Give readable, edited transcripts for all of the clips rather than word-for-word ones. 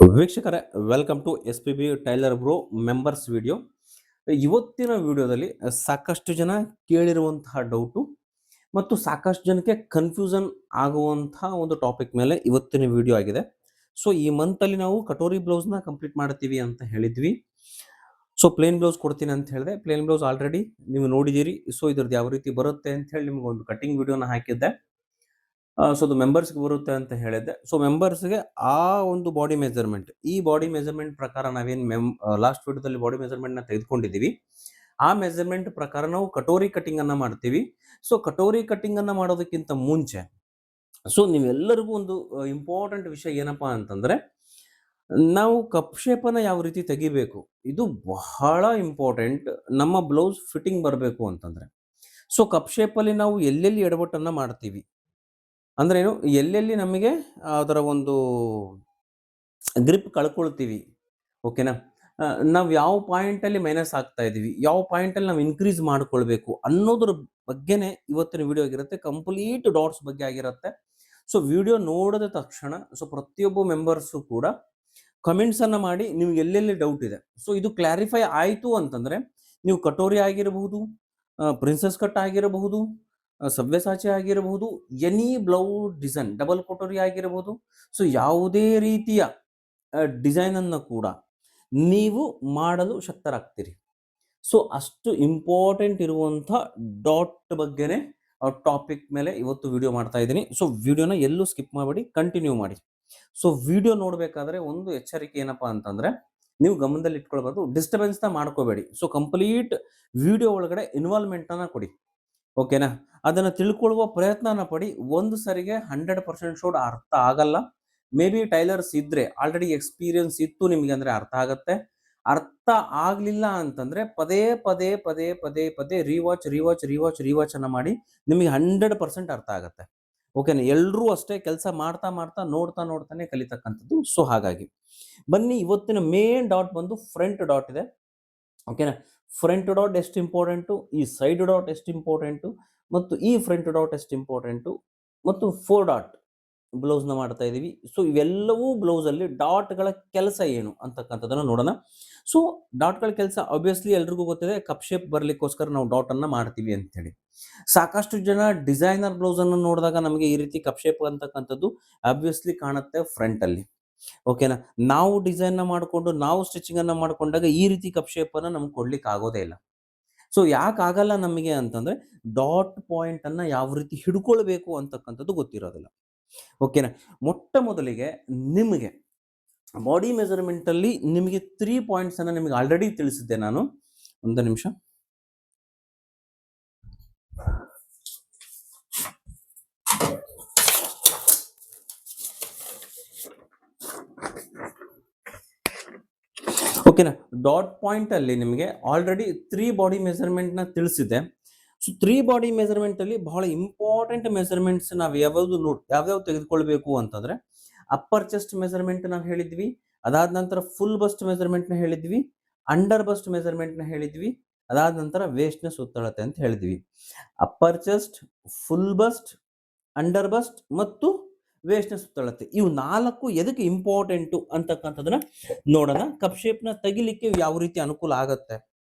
ವೀಕ್ಷಕರೇ, welcome to S P B tailor bro members video. ಇವತ್ತಿನ ವಿಡಿಯೋದಲ್ಲಿ ಸಾಕಷ್ಟು ಜನ ಕೇಳಿರುವಂತಹ ಡೌಟು ಮತ್ತು ಸಾಕಷ್ಟು ಜನಕ್ಕೆ ಕನ್ಫ್ಯೂಷನ್ ಆಗುವಂತಹ ಒಂದು ಟಾಪಿಕ್ ಮೇಲೆ ಇವತ್ತಿನ ವಿಡಿಯೋ ಆಗಿದೆ. ಸೊ ಈ ಮಂತಲ್ಲಿ ನಾವು ಕಟೋರಿ ಬ್ಲೌಸ್ನ ಕಂಪ್ಲೀಟ್ ಮಾಡ್ತೀವಿ ಅಂತ ಹೇಳಿದ್ವಿ. ಸೊ ಪ್ಲೇನ್ ಬ್ಲೌಸ್ ಕೊಡ್ತೀನಿ ಅಂತ ಹೇಳಿದೆ. ಪ್ಲೇನ್ ಬ್ಲೌಸ್ ಆಲ್ರೆಡಿ ನೀವು ನೋಡಿದ್ದೀರಿ. ಸೊ ಇದ್ರದ್ದು ಯಾವ ರೀತಿ ಬರುತ್ತೆ ಅಂತ ಹೇಳಿ ನಿಮ್ಗೆ ಒಂದು ಕಟಿಂಗ್ ವಿಡಿಯೋನ ಹಾಕಿದ್ದೆ. ಸೊ ಅದು ಮೆಂಬರ್ಸ್ಗೆ ಬರುತ್ತೆ ಅಂತ ಹೇಳಿದ್ದೆ. ಸೊ ಮೆಂಬರ್ಸ್ಗೆ ಆ ಒಂದು ಬಾಡಿ ಮೆಜರ್ಮೆಂಟ್, ಈ ಬಾಡಿ ಮೆಜರ್ಮೆಂಟ್ ಪ್ರಕಾರ ನಾವೇನು ಲಾಸ್ಟ್ ವಿಡಿಯೋದಲ್ಲಿ ಬಾಡಿ ಮೆಜರ್ಮೆಂಟ್ನ ತೆಗೆದುಕೊಂಡಿದ್ದೀವಿ, ಆ ಮೆಜರ್ಮೆಂಟ್ ಪ್ರಕಾರ ನಾವು ಕಟೋರಿ ಕಟಿಂಗ್ ಅನ್ನ ಮಾಡ್ತೀವಿ. ಸೊ ಕಟೋರಿ ಕಟಿಂಗ್ ಅನ್ನ ಮಾಡೋದಕ್ಕಿಂತ ಮುಂಚೆ ಸೊ ನೀವೆಲ್ಲರಿಗೂ ಒಂದು ಇಂಪಾರ್ಟೆಂಟ್ ವಿಷಯ ಏನಪ್ಪಾ ಅಂತಂದ್ರೆ, ನಾವು ಕಪ್ ಶೇಪನ್ನು ಯಾವ ರೀತಿ ತೆಗಿಬೇಕು, ಇದು ಬಹಳ ಇಂಪಾರ್ಟೆಂಟ್. ನಮ್ಮ ಬ್ಲೌಸ್ ಫಿಟ್ಟಿಂಗ್ ಬರಬೇಕು ಅಂತಂದ್ರೆ ಸೊ ಕಪ್ ಶೇಪಲ್ಲಿ ನಾವು ಎಲ್ಲೆಲ್ಲಿ ಎಡವಟ್ಟನ್ನು ಮಾಡ್ತೀವಿ ಅಂದ್ರೇನು, ಎಲ್ಲೆಲ್ಲಿ ನಮಗೆ ಅದರ ಒಂದು ಗ್ರಿಪ್ ಕಳ್ಕೊಳ್ತೀವಿ, ಓಕೆನಾ, ನಾವು ಯಾವ ಪಾಯಿಂಟಲ್ಲಿ ಮೈನಸ್ ಆಗ್ತಾ ಇದ್ದೀವಿ, ಯಾವ ಪಾಯಿಂಟಲ್ಲಿ ನಾವು ಇನ್ಕ್ರೀಸ್ ಮಾಡ್ಕೊಳ್ಬೇಕು ಅನ್ನೋದ್ರ ಬಗ್ಗೆನೇ ಇವತ್ತಿನ ವಿಡಿಯೋ ಆಗಿರುತ್ತೆ. ಕಂಪ್ಲೀಟ್ ಡಾಟ್ಸ್ ಬಗ್ಗೆ ಆಗಿರುತ್ತೆ. ಸೊ ವಿಡಿಯೋ ನೋಡಿದ ತಕ್ಷಣ ಸೊ ಪ್ರತಿಯೊಬ್ಬ ಮೆಂಬರ್ಸು ಕೂಡ ಕಮೆಂಟ್ಸನ್ನು ಮಾಡಿ ನೀವು ಎಲ್ಲೆಲ್ಲಿ ಡೌಟ್ ಇದೆ, ಸೊ ಇದು ಕ್ಲಾರಿಫೈ ಆಯಿತು ಅಂತಂದರೆ ನೀವು ಕಟೋರಿ ಆಗಿರಬಹುದು, ಪ್ರಿನ್ಸಸ್ ಕಟ್ ಆಗಿರಬಹುದು, ಸವ್ಯಸಾಚಿ ಆಗಿರಬಹುದು, any blouse design, double katori ಆಗಿರಬಹುದು, ಸೊ ಯಾವುದೇ ರೀತಿಯ ಡಿಸೈನನ್ನು ಕೂಡ ನೀವು ಮಾಡಲು ಶಕ್ತರಾಗ್ತೀರಿ. ಸೊ ಅಷ್ಟು ಇಂಪಾರ್ಟೆಂಟ್ ಇರುವಂಥ ಡಾಟ್ ಬಗ್ಗೆನೇ ಟಾಪಿಕ್ ಮೇಲೆ ಇವತ್ತು ವಿಡಿಯೋ ಮಾಡ್ತಾ ಇದ್ದೀನಿ. ಸೊ ವಿಡಿಯೋನ ಎಲ್ಲೂ ಸ್ಕಿಪ್ ಮಾಡಬೇಡಿ, ಕಂಟಿನ್ಯೂ ಮಾಡಿ. ಸೊ ವಿಡಿಯೋ ನೋಡಬೇಕಾದ್ರೆ ಒಂದು ಎಚ್ಚರಿಕೆ ಏನಪ್ಪಾ ಅಂತಂದ್ರೆ, ನೀವು ಗಮನದಲ್ಲಿ ಇಟ್ಕೊಳ್ಬಾರ್ದು, ಡಿಸ್ಟರ್ಬೆನ್ಸ್ನ ಮಾಡ್ಕೋಬೇಡಿ. ಸೊ ಕಂಪ್ಲೀಟ್ ವಿಡಿಯೋ ಒಳಗಡೆ ಇನ್ವಾಲ್ವ್ಮೆಂಟನ್ನು ಕೊಡಿ, ಓಕೆನಾ. ಅದನ್ನು ತಿಳ್ಕೊಳ್ಳುವ ಪ್ರಯತ್ನನ ಪಡಿ. ಒಂದು ಸರಿಗೆ 100% ಶೋಡ್ ಅರ್ಥ ಆಗಲ್ಲ. ಮೇ ಬಿ ಟೈಲರ್ಸ್ ಇದ್ರೆ, ಆಲ್ರೆಡಿ ಎಕ್ಸ್ಪೀರಿಯನ್ಸ್ ಇತ್ತು ನಿಮಗೆ ಅಂದ್ರೆ ಅರ್ಥ ಆಗತ್ತೆ. ಅರ್ಥ ಆಗಲಿಲ್ಲ ಅಂತಂದ್ರೆ ಪದೇ ಪದೇ ಪದೇ ಪದೇ ಪದೇ ರಿವಾಚ್ ಅನ್ನ ಮಾಡಿ, ನಿಮಗೆ 100% ಅರ್ಥ ಆಗತ್ತೆ, ಓಕೆನಾ. ಎಲ್ಲರೂ ಅಷ್ಟೇ ಕೆಲಸ ಮಾಡ್ತಾ ಮಾಡ್ತಾ ನೋಡ್ತಾನೆ ಕಲಿತಕ್ಕಂಥದ್ದು. ಸೊ ಹಾಗಾಗಿ ಬನ್ನಿ, ಇವತ್ತಿನ ಮೇನ್ ಡಾಟ್ ಬಂದು ಫ್ರಂಟ್ ಡಾಟ್ ಇದೆ, ಓಕೆನಾ. ಫ್ರಂಟ್ ಡಾಟ್ ಎಷ್ಟು ಇಂಪಾರ್ಟೆಂಟು, ಈ ಸೈಡ್ ಡಾಟ್ ಎಷ್ಟು ಇಂಪಾರ್ಟೆಂಟು, ಮತ್ತು ಈ ಫ್ರಂಟ್ ಡಾಟ್ ಎಷ್ಟು ಇಂಪಾರ್ಟೆಂಟು, ಮತ್ತು 4 ಡಾಟ್ ಬ್ಲೌಸ್ನ ಮಾಡ್ತಾ ಇದ್ದೀವಿ. ಸೊ ಇವೆಲ್ಲವೂ ಬ್ಲೌಸಲ್ಲಿ ಡಾಟ್ಗಳ ಕೆಲಸ ಏನು ಅಂತಕ್ಕಂಥದ್ದನ್ನು ನೋಡೋಣ. ಸೊ ಡಾಟ್ಗಳ ಕೆಲಸ ಆಬ್ವಿಯಸ್ಲಿ ಎಲ್ರಿಗೂ ಗೊತ್ತಿದೆ, ಕಪ್ ಶೇಪ್ ಬರಲಿಕ್ಕೋಸ್ಕರ ನಾವು ಡಾಟನ್ನು ಮಾಡ್ತೀವಿ ಅಂತೇಳಿ. ಸಾಕಷ್ಟು ಜನ ಡಿಸೈನರ್ ಬ್ಲೌಸನ್ನು ನೋಡಿದಾಗ ನಮಗೆ ಈ ರೀತಿ ಕಪ್ ಶೇಪ್ ಅಂತಕ್ಕಂಥದ್ದು ಆಬ್ವಿಯಸ್ಲಿ ಕಾಣುತ್ತೆ ಫ್ರಂಟಲ್ಲಿ, ಓಕೆನಾ. ನಾವು ಡಿಸೈನ್ನ ಮಾಡಿಕೊಂಡು ನಾವು ಸ್ಟಿಚಿಂಗನ್ನು ಮಾಡಿಕೊಂಡಾಗ ಈ ರೀತಿ ಕಪ್ ಶೇಪನ್ನು ನಮ್ಗೆ ಕೊಡ್ಲಿಕ್ಕೆ ಆಗೋದೇ ಇಲ್ಲ. ಸೊ ಯಾಕೆ ಆಗಲ್ಲ ನಮಗೆ ಅಂತಂದ್ರೆ, ಡಾಟ್ ಪಾಯಿಂಟನ್ನು ಯಾವ ರೀತಿ ಹಿಡ್ಕೊಳ್ಬೇಕು ಅಂತಕ್ಕಂಥದ್ದು ಗೊತ್ತಿರೋದಿಲ್ಲ, ಓಕೆನಾ. ಮೊಟ್ಟ ಮೊದಲಿಗೆ ನಿಮಗೆ ಬಾಡಿ ಮೆಜರ್ಮೆಂಟಲ್ಲಿ ನಿಮಗೆ 3 ಪಾಯಿಂಟ್ಸನ್ನು ನಿಮಗೆ ಆಲ್ರೆಡಿ ತಿಳಿಸಿದ್ದೆ ನಾನು. ಒಂದು ನಿಮಿಷ. ಓಕೆನಾ. ಡಾಟ್ ಪಾಯಿಂಟ್ ಅಲ್ಲಿ ನಿಮಗೆ ಆಲ್ರೆಡಿ 3 ಬಾಡಿ ಮೆಜರ್ಮೆಂಟ್ನ ತಿಳಿಸಿದೆ. ಸೊ 3 ಬಾಡಿ ಮೆಜರ್ಮೆಂಟ್ ಅಲ್ಲಿ ಬಹಳ ಇಂಪಾರ್ಟೆಂಟ್ ಮೆಜರ್ಮೆಂಟ್ಸ್ ನಾವು ಯಾವ್ಯಾವ ತೆಗೆದುಕೊಳ್ಬೇಕು ಅಂತಂದ್ರೆ, ಅಪ್ಪರ್ ಚೆಸ್ಟ್ ಮೆಜರ್ಮೆಂಟ್ ನಾವು ಹೇಳಿದ್ವಿ, ಅದಾದ ನಂತರ ಫುಲ್ ಬಸ್ಟ್ ಮೆಜರ್ಮೆಂಟ್ನ ಹೇಳಿದ್ವಿ, ಅಂಡರ್ ಬಸ್ಟ್ ಮೆಜರ್ಮೆಂಟ್ನ ಹೇಳಿದ್ವಿ, ಅದಾದ ನಂತರ ವೇಸ್ಟ್ನ ಸುತ್ತಳತೆ ಅಂತ ಹೇಳಿದ್ವಿ. Upper chest, full bust, under bust ಮತ್ತು ವೇಸ್ಟ್ನ ಸುತ್ತಳತೆ, ಇವು 4 ಎದಕ್ಕೆ ಇಂಪಾರ್ಟೆಂಟು ಅಂತಕ್ಕಂಥದ್ದನ್ನ ನೋಡೋಣ. ಕಪ್ ಶೇಪ್ನ ತೆಗಿಲಿಕ್ಕೆ ಯಾವ ರೀತಿ ಅನುಕೂಲ ಆಗತ್ತೆ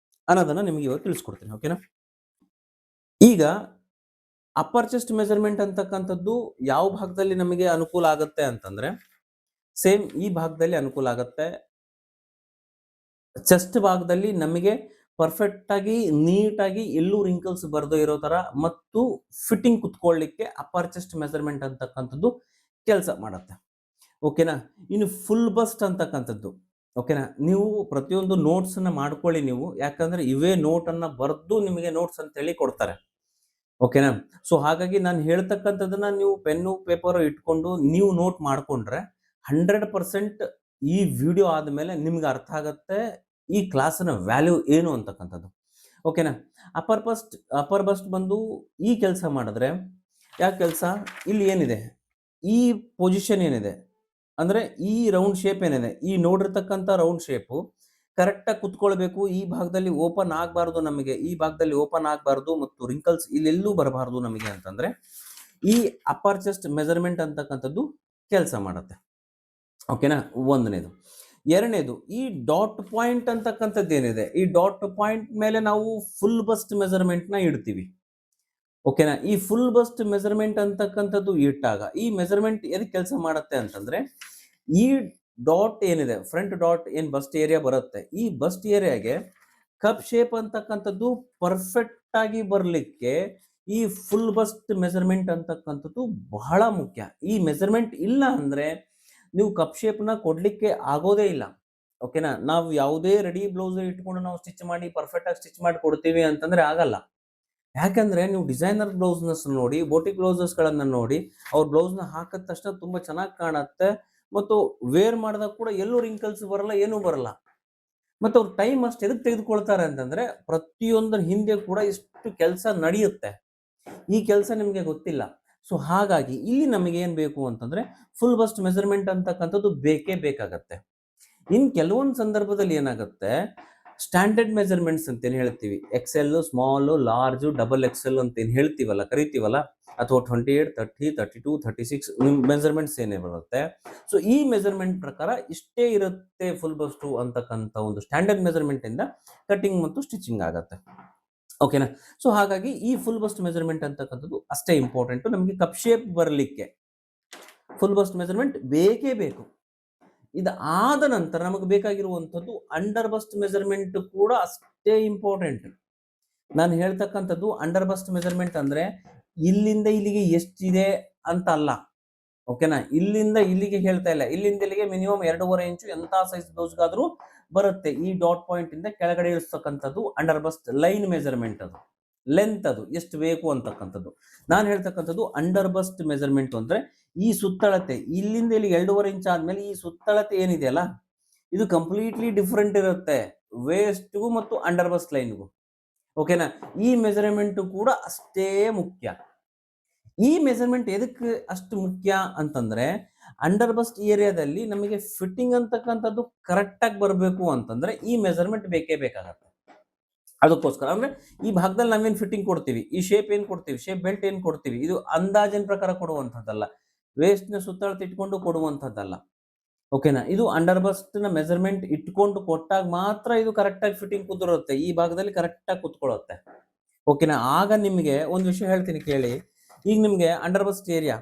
ಅನ್ನೋದನ್ನ ನಿಮಗೆ ಇವತ್ತು ತಿಳಿಸ್ಕೊಡ್ತೀನಿ, ಓಕೆನಾ. ಈಗ ಅಪ್ಪರ್ ಚೆಸ್ಟ್ ಮೆಜರ್ಮೆಂಟ್ ಅಂತಕ್ಕಂಥದ್ದು ಯಾವ ಭಾಗದಲ್ಲಿ ನಮಗೆ ಅನುಕೂಲ ಆಗತ್ತೆ ಅಂತಂದ್ರೆ, ಸೇಮ್ ಈ ಭಾಗದಲ್ಲಿ ಅನುಕೂಲ ಆಗತ್ತೆ. ಚೆಸ್ಟ್ ಭಾಗದಲ್ಲಿ ನಮಗೆ ಪರ್ಫೆಕ್ಟ್ ಆಗಿ ನೀಟಾಗಿ ಎಲ್ಲೂ ರಿಂಕಲ್ಸ್ ಬರದೇ ಇರೋ ತರ ಮತ್ತು ಫಿಟ್ಟಿಂಗ್ ಕುತ್ಕೊಳ್ಳಿಕ್ಕೆ ಅಪ್ಪರ್ ಚೆಸ್ಟ್ ಮೆಜರ್ಮೆಂಟ್ ಅಂತಕ್ಕಂಥದ್ದು ಕೆಲಸ ಮಾಡುತ್ತೆ, ಓಕೆನಾ. ಇನ್ನು ಫುಲ್ ಬಸ್ಟ್ ಅಂತಕ್ಕಂಥದ್ದು, ಓಕೆನಾ, ನೀವು ಪ್ರತಿಯೊಂದು ನೋಟ್ಸನ್ನ ಮಾಡ್ಕೊಳ್ಳಿ ನೀವು, ಯಾಕಂದ್ರೆ ಇವೇ ನೋಟನ್ನು ಬರೆದು ನಿಮಗೆ ನೋಟ್ಸ್ ಅಂತ ಹೇಳಿ ಕೊಡ್ತಾರೆ, ಓಕೆನಾ. ಸೊ ಹಾಗಾಗಿ ನಾನು ಹೇಳ್ತಕ್ಕಂಥದ್ದನ್ನ ನೀವು ಪೆನ್ನು ಪೇಪರ್ ಇಟ್ಕೊಂಡು ನೀವು ನೋಟ್ ಮಾಡ್ಕೊಂಡ್ರೆ 100% ಈ ವಿಡಿಯೋ ಆದಮೇಲೆ ನಿಮ್ಗೆ ಅರ್ಥ ಆಗತ್ತೆ ಈ ಕ್ಲಾಸಿನ ವ್ಯಾಲ್ಯೂ ಏನು ಅಂತಕ್ಕಂಥದ್ದು, ಓಕೆನಾ. ಅಪ್ಪರ್ ಬಸ್ಟ್ ಬಂದು ಈ ಕೆಲಸ ಮಾಡಿದ್ರೆ, ಯಾವ ಕೆಲಸ, ಇಲ್ಲಿ ಏನಿದೆ ಈ ಪೊಸಿಷನ್ ಏನಿದೆ ಅಂದ್ರೆ ಈ ರೌಂಡ್ ಶೇಪ್ ಏನಿದೆ, ಈ ನೋಡಿರ್ತಕ್ಕಂಥ ರೌಂಡ್ ಶೇಪು ಕರೆಕ್ಟಾಗಿ ಕುತ್ಕೊಳ್ಬೇಕು. ಈ ಭಾಗದಲ್ಲಿ ಓಪನ್ ಆಗಬಾರ್ದು, ನಮಗೆ ಈ ಭಾಗದಲ್ಲಿ ಓಪನ್ ಆಗಬಾರ್ದು ಮತ್ತು ರಿಂಕಲ್ಸ್ ಇಲ್ಲೆಲ್ಲೂ ಬರಬಾರ್ದು ನಮಗೆ ಅಂತಂದ್ರೆ ಈ ಅಪ್ಪರ್ ಚೆಸ್ಟ್ ಮೆಜರ್ಮೆಂಟ್ ಅಂತಕ್ಕಂಥದ್ದು ಕೆಲಸ ಮಾಡುತ್ತೆ, ಓಕೆನಾ, ಒಂದನೇದು. ಎರಡನೇದು, ಈ ಡಾಟ್ ಪಾಯಿಂಟ್ ಅಂತಕ್ಕಂಥದ್ದು ಏನಿದೆ, ಈ ಡಾಟ್ ಪಾಯಿಂಟ್ ಮೇಲೆ ನಾವು ಫುಲ್ ಬಸ್ಟ್ ಮೆಜರ್ಮೆಂಟ್ನ ಇಡ್ತೀವಿ. ಓಕೆನಾ, ಈ ಫುಲ್ ಬಸ್ಟ್ ಮೆಜರ್ಮೆಂಟ್ ಅಂತಕ್ಕಂಥದ್ದು ಇಟ್ಟಾಗ ಈ ಮೆಜರ್ಮೆಂಟ್ ಎದಕ್ಕೆ ಕೆಲಸ ಮಾಡುತ್ತೆ ಅಂತಂದ್ರೆ, ಈ ಡಾಟ್ ಏನಿದೆ, ಫ್ರಂಟ್ ಡಾಟ್ ಏನ್ ಬಸ್ಟ್ ಏರಿಯಾ ಬರುತ್ತೆ, ಈ ಬಸ್ಟ್ ಏರಿಯಾಗೆ ಕಪ್ ಶೇಪ್ ಅಂತಕ್ಕಂಥದ್ದು ಪರ್ಫೆಕ್ಟ್ ಆಗಿ ಬರಲಿಕ್ಕೆ ಈ ಫುಲ್ ಬಸ್ಟ್ ಮೆಜರ್ಮೆಂಟ್ ಅಂತಕ್ಕಂಥದ್ದು ಬಹಳ ಮುಖ್ಯ. ಈ ಮೆಜರ್ಮೆಂಟ್ ಇಲ್ಲ ಅಂದ್ರೆ ನೀವು ಕಪ್ ಶೇಪ್ನ ಕೊಡ್ಲಿಕ್ಕೆ ಆಗೋದೇ ಇಲ್ಲ. ಓಕೆನಾ, ನಾವು ಯಾವುದೇ ರೆಡಿ ಬ್ಲೌಸ್ ಇಟ್ಕೊಂಡು ನಾವು ಸ್ಟಿಚ್ ಮಾಡಿ ಪರ್ಫೆಕ್ಟ್ ಆಗಿ ಸ್ಟಿಚ್ ಮಾಡಿ ಕೊಡ್ತೀವಿ ಅಂತಂದ್ರೆ ಆಗಲ್ಲ. ಯಾಕಂದ್ರೆ ನೀವು ಡಿಸೈನರ್ ಬ್ಲೌಸ್ನ ನೋಡಿ, ಬೋಟಿಕ್ ಬ್ಲೌಸಸ್ಗಳನ್ನ ನೋಡಿ, ಅವ್ರ ಬ್ಲೌಸ್ನ ಹಾಕಿದ ತಕ್ಷಣ ತುಂಬಾ ಚೆನ್ನಾಗಿ ಕಾಣುತ್ತೆ, ಮತ್ತು ವೇರ್ ಮಾಡಿದಾಗ ಕೂಡ ಎಲ್ಲೂ ರಿಂಕಲ್ಸ್ ಬರಲ್ಲ, ಏನೂ ಬರಲ್ಲ. ಮತ್ತು ಅವ್ರ ಟೈಮ್ ಅಷ್ಟು ಎದಕ್ಕೆ ತೆಗೆದುಕೊಳ್ತಾರೆ ಅಂತಂದ್ರೆ, ಪ್ರತಿಯೊಂದರ ಹಿಂದೆ ಕೂಡ ಇಷ್ಟು ಕೆಲಸ ನಡೆಯುತ್ತೆ. ಈ ಕೆಲಸ ನಿಮಗೆ ಗೊತ್ತಿಲ್ಲ. ಸೊ ಹಾಗಾಗಿ ಇಲ್ಲಿ ನಮಗೆ ಏನ್ ಬೇಕು ಅಂತಂದ್ರೆ, ಫುಲ್ ಬಸ್ಟ್ ಮೆಜರ್ಮೆಂಟ್ ಅಂತಕ್ಕಂಥದ್ದು ಬೇಕೇ ಬೇಕಾಗತ್ತೆ. ಇನ್ ಕೆಲವೊಂದು ಸಂದರ್ಭದಲ್ಲಿ ಏನಾಗುತ್ತೆ, ಸ್ಟ್ಯಾಂಡರ್ಡ್ ಮೆಜರ್ಮೆಂಟ್ಸ್ ಅಂತ ಏನ್ ಹೇಳ್ತೀವಿ, XL, small, large, double XL ಅಂತ ಏನ್ ಹೇಳ್ತೀವಲ್ಲ, ಕರಿತೀವಲ್ಲ, ಅಥವಾ 28, 30, 32, 36 ಮೆಜರ್ಮೆಂಟ್ಸ್ ಏನೇ ಬರುತ್ತೆ. ಸೊ ಈ ಮೆಜರ್ಮೆಂಟ್ ಪ್ರಕಾರ ಇಷ್ಟೇ ಇರುತ್ತೆ ಫುಲ್ ಬಸ್ಟ್ ಅಂತಕ್ಕಂಥ ಒಂದು ಸ್ಟ್ಯಾಂಡರ್ಡ್ ಮೆಜರ್ಮೆಂಟ್ ಇಂದ ಕಟಿಂಗ್ ಮತ್ತು ಸ್ಟಿಚಿಂಗ್ ಆಗತ್ತೆ. ಓಕೆನಾ, ಸೊ ಹಾಗಾಗಿ ಈ ಫುಲ್ ಬಸ್ಟ್ ಮೆಜರ್ಮೆಂಟ್ ಅಂತಕ್ಕಂಥದ್ದು ಅಷ್ಟೇ ಇಂಪಾರ್ಟೆಂಟ್. ನಮಗೆ ಕಪ್ ಶೇಪ್ ಬರಲಿಕ್ಕೆ ಫುಲ್ ಬಸ್ಟ್ ಮೆಜರ್ಮೆಂಟ್ ಬೇಕೇ ಬೇಕು. ಇದಾದ ನಂತರ ನಮಗೆ ಬೇಕಾಗಿರುವಂಥದ್ದು ಅಂಡರ್ ಬಸ್ಟ್ ಮೆಜರ್ಮೆಂಟ್ ಕೂಡ ಅಷ್ಟೇ ಇಂಪಾರ್ಟೆಂಟ್. ನಾನು ಹೇಳ್ತಕ್ಕಂಥದ್ದು ಅಂಡರ್ ಬಸ್ಟ್ ಮೆಜರ್ಮೆಂಟ್ ಅಂದ್ರೆ ಇಲ್ಲಿಂದ ಇಲ್ಲಿಗೆ ಎಷ್ಟಿದೆ ಅಂತ ಅಲ್ಲ. ಓಕೆನಾ, ಇಲ್ಲಿಂದ ಇಲ್ಲಿಗೆ ಹೇಳ್ತಾ ಇಲ್ಲ, ಇಲ್ಲಿಂದ ಇಲ್ಲಿಗೆ ಮಿನಿಮಮ್ 2.5 ಇಂಚು ಎಂತ ಸೈಜ್ ಬ್ಲೌಸ್ಗಾದ್ರೂ ಬರುತ್ತೆ. ಈ ಡಾಟ್ ಪಾಯಿಂಟ್ ಇಂದ ಕೆಳಗಡೆ ಇಳಿಸ್ತಕ್ಕಂಥದ್ದು ಅಂಡರ್ ಬಸ್ಟ್ ಲೈನ್ ಮೆಜರ್ಮೆಂಟ್, ಅದು ಲೆಂತ್, ಅದು ಎಷ್ಟು ಬೇಕು ಅಂತಕ್ಕಂಥದ್ದು. ನಾನು ಹೇಳ್ತಕ್ಕಂಥದ್ದು ಅಂಡರ್ ಬಸ್ಟ್ ಮೆಜರ್ಮೆಂಟ್ ಅಂದ್ರೆ ಈ ಸುತ್ತಳತೆ ಇಲ್ಲಿಂದ ಇಲ್ಲಿ 2.5 ಇಂಚ್ ಆದ್ಮೇಲೆ ಈ ಸುತ್ತಳತೆ ಏನಿದೆಯಲ್ಲ, ಇದು ಕಂಪ್ಲೀಟ್ಲಿ ಡಿಫ್ರೆಂಟ್ ಇರುತ್ತೆ ವೇಸ್ಟ್ಗೂ ಮತ್ತು ಅಂಡರ್ ಬಸ್ಟ್ ಲೈನ್ಗೂ. ಓಕೆನಾ, ಈ ಮೆಜರ್ಮೆಂಟ್ ಕೂಡ ಅಷ್ಟೇ ಮುಖ್ಯ. ಈ ಮೆಜರ್ಮೆಂಟ್ ಎದಕ್ಕೆ ಅಷ್ಟು ಮುಖ್ಯ ಅಂತಂದ್ರೆ, ಅಂಡರ್ ಬಸ್ಟ್ ಏರಿಯಾದಲ್ಲಿ ನಮಗೆ ಫಿಟ್ಟಿಂಗ್ ಅಂತಕ್ಕಂಥದ್ದು ಕರೆಕ್ಟ್ ಆಗಿ ಬರಬೇಕು ಅಂತಂದ್ರೆ ಈ ಮೆಜರ್ಮೆಂಟ್ ಬೇಕೇ ಬೇಕಾಗತ್ತೆ. ಅದಕ್ಕೋಸ್ಕರ ಅಂದ್ರೆ ಈ ಭಾಗದಲ್ಲಿ ನಾವೇನ್ ಫಿಟ್ಟಿಂಗ್ ಕೊಡ್ತೀವಿ, ಈ ಶೇಪ್ ಏನ್ ಕೊಡ್ತೀವಿ, ಶೇಪ್ ಬೆಲ್ಟ್ ಏನ್ ಕೊಡ್ತೀವಿ, ಇದು ಅಂದಾಜಿನ ಪ್ರಕಾರ ಕೊಡುವಂಥದ್ದಲ್ಲ, ವೇಸ್ಟ್ ನ ಸುತ್ತಳತೆ ಇಟ್ಕೊಂಡು ಕೊಡುವಂಥದ್ದಲ್ಲ. ಓಕೆನಾ, ಇದು ಅಂಡರ್ ಬಸ್ಟ್ ನ ಮೆಜರ್ಮೆಂಟ್ ಇಟ್ಕೊಂಡು ಕೊಟ್ಟಾಗ ಮಾತ್ರ ಇದು ಕರೆಕ್ಟ್ ಆಗಿ ಫಿಟ್ಟಿಂಗ್ ಕುದುರುತ್ತೆ, ಈ ಭಾಗದಲ್ಲಿ ಕರೆಕ್ಟ್ ಆಗಿ ಕುತ್ಕೊಳ್ಳುತ್ತೆ. ಓಕೆನಾ, ಆಗ ನಿಮಗೆ ಒಂದು ವಿಷಯ ಹೇಳ್ತೀನಿ ಕೇಳಿ. ಈಗ ನಿಮಗೆ ಅಂಡರ್ ಬಸ್ಟ್ ಏರಿಯಾ,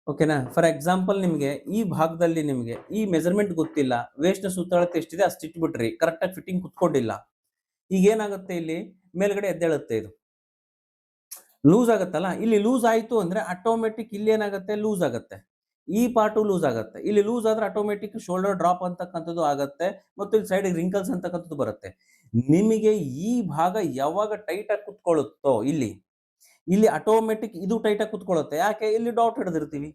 ಓಕೆನಾ, ಫಾರ್ ಎಕ್ಸಾಂಪಲ್ ನಿಮಗೆ ಈ ಭಾಗದಲ್ಲಿ ನಿಮಗೆ ಈ ಮೆಜರ್ಮೆಂಟ್ ಗೊತ್ತಿಲ್ಲ, ವೇಸ್ಟ್ ನ ಸುತ್ತಳತೆ ಎಷ್ಟಿದೆ ಅಷ್ಟು ಇಟ್ಬಿಟ್ರಿ, ಕರೆಕ್ಟ್ ಆಗಿ ಫಿಟ್ಟಿಂಗ್ ಕುತ್ಕೊಂಡಿಲ್ಲ. ಈಗ ಏನಾಗುತ್ತೆ, ಇಲ್ಲಿ ಮೇಲ್ಗಡೆ ಎದ್ದೇಳುತ್ತೆ, ಇದು ಲೂಸ್ ಆಗುತ್ತಲ್ಲ. ಇಲ್ಲಿ ಲೂಸ್ ಆಯ್ತು ಅಂದ್ರೆ ಆಟೋಮೆಟಿಕ್ ಇಲ್ಲಿ ಏನಾಗುತ್ತೆ, ಲೂಸ್ ಆಗುತ್ತೆ, ಈ ಪಾರ್ಟು ಲೂಸ್ ಆಗುತ್ತೆ. ಇಲ್ಲಿ ಲೂಸ್ ಆದ್ರೆ ಆಟೋಮೆಟಿಕ್ ಶೋಲ್ಡರ್ ಡ್ರಾಪ್ ಅಂತಕ್ಕಂಥದ್ದು ಆಗುತ್ತೆ, ಮತ್ತು ಇಲ್ಲಿ ಸೈಡ್ ರಿಂಕಲ್ಸ್ ಅಂತಕ್ಕಂಥದ್ದು ಬರುತ್ತೆ. ನಿಮಗೆ ಈ ಭಾಗ ಯಾವಾಗ ಟೈಟ್ ಆಗಿ ಕುತ್ಕೊಳ್ಳುತ್ತೋ, ಇಲ್ಲಿ ಆಟೋಮೆಟಿಕ್ ಇದು ಟೈಟ್ ಆಗಿ ಕುತ್ಕೊಳ್ಳುತ್ತೆ. ಯಾಕೆ, ಇಲ್ಲಿ ಡಾಟ್ ಹಿಡಿದಿರ್ತೀವಿ.